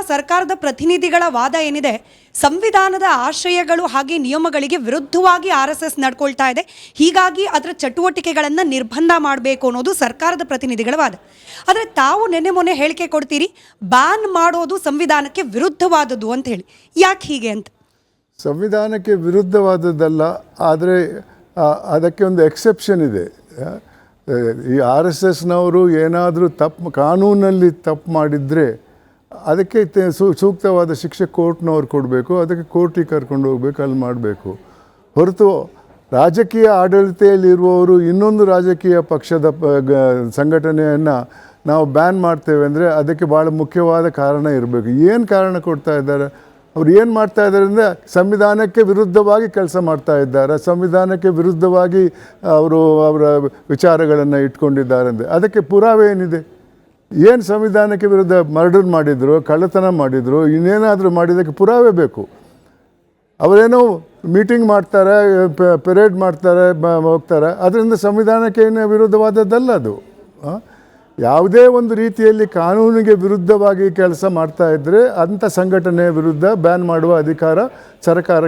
ಸರ್ಕಾರದ ಪ್ರತಿನಿಧಿಗಳ ವಾದ ಏನಿದೆ, ಸಂವಿಧಾನದ ಆಶಯಗಳು ಹಾಗೆ ನಿಯಮಗಳಿಗೆ ವಿರುದ್ಧವಾಗಿ RSS ನಡ್ಕೊಳ್ತಾ ಇದೆ, ಹೀಗಾಗಿ ಅದರ ಚಟುವಟಿಕೆಗಳನ್ನು ನಿರ್ಬಂಧ ಮಾಡಬೇಕು ಅನ್ನೋದು ಸರ್ಕಾರದ ಪ್ರತಿನಿಧಿಗಳ ವಾದ. ಆದರೆ ತಾವು ಮೊನ್ನೆ ಹೇಳಿಕೆ ಕೊಡ್ತೀರಿ, ಬ್ಯಾನ್ ಮಾಡೋದು ಸಂವಿಧಾನಕ್ಕೆ ವಿರುದ್ಧವಾದದ್ದು ಅಂತ ಹೇಳಿ. ಯಾಕೆ ಹೀಗೆ ಅಂತ? ಸಂವಿಧಾನಕ್ಕೆ ವಿರುದ್ಧವಾದದ್ದಲ್ಲ, ಆದರೆ ಅದಕ್ಕೆ ಒಂದು ಎಕ್ಸೆಪ್ಷನ್ ಇದೆ. ಈ RSSನವರು ಏನಾದರೂ ಕಾನೂನಲ್ಲಿ ತಪ್ಪು ಮಾಡಿದರೆ ಅದಕ್ಕೆ ಸೂಕ್ತವಾದ ಶಿಕ್ಷೆ ಕೋರ್ಟ್ನವ್ರು ಕೊಡಬೇಕು, ಅದಕ್ಕೆ ಕೋರ್ಟಿಗೆ ಕರ್ಕೊಂಡು ಹೋಗ್ಬೇಕು, ಅಲ್ಲಿ ಮಾಡಬೇಕು. ಹೊರತು ರಾಜಕೀಯ ಆಡಳಿತೆಯಲ್ಲಿರುವವರು ಇನ್ನೊಂದು ರಾಜಕೀಯ ಪಕ್ಷದ ಸಂಘಟನೆಯನ್ನು ನಾವು ಬ್ಯಾನ್ ಮಾಡ್ತೇವೆ ಅಂದರೆ ಅದಕ್ಕೆ ಭಾಳ ಮುಖ್ಯವಾದ ಕಾರಣ ಇರಬೇಕು. ಏನು ಕಾರಣ ಕೊಡ್ತಾ ಇದ್ದಾರೆ? ಅವ್ರು ಏನು ಮಾಡ್ತಾ ಇದ್ದಾರೆ ಅಂದರೆ ಸಂವಿಧಾನಕ್ಕೆ ವಿರುದ್ಧವಾಗಿ ಕೆಲಸ ಮಾಡ್ತಾ ಇದ್ದಾರೆ, ಸಂವಿಧಾನಕ್ಕೆ ವಿರುದ್ಧವಾಗಿ ಅವರ ವಿಚಾರಗಳನ್ನು ಇಟ್ಕೊಂಡಿದ್ದಾರೆ ಅಂದರೆ ಅದಕ್ಕೆ ಪುರಾವೆ ಏನಿದೆ? ಏನು ಸಂವಿಧಾನಕ್ಕೆ ವಿರುದ್ಧ ಮರ್ಡರ್ ಮಾಡಿದ್ರು, ಕಳ್ಳತನ ಮಾಡಿದರು, ಇನ್ನೇನಾದರೂ ಮಾಡಿದ್ದಕ್ಕೆ ಪುರಾವೆ ಬೇಕು. ಅವರೇನೋ ಮೀಟಿಂಗ್ ಮಾಡ್ತಾರೆ, ಪೆರೇಡ್ ಮಾಡ್ತಾರೆ, ಹೋಗ್ತಾರೆ, ಅದರಿಂದ ಸಂವಿಧಾನಕ್ಕೆ ಏನು ವಿರುದ್ಧವಾದದ್ದಲ್ಲ ಅದು. ಯಾವುದೇ ಒಂದು ರೀತಿಯಲ್ಲಿ ಕಾನೂನಿಗೆ ವಿರುದ್ಧವಾಗಿ ಕೆಲಸ ಮಾಡ್ತಾ ಇದ್ದರೆ ಅಂಥ ಸಂಘಟನೆಯ ವಿರುದ್ಧ ಬ್ಯಾನ್ ಮಾಡುವ ಅಧಿಕಾರ ಸರ್ಕಾರ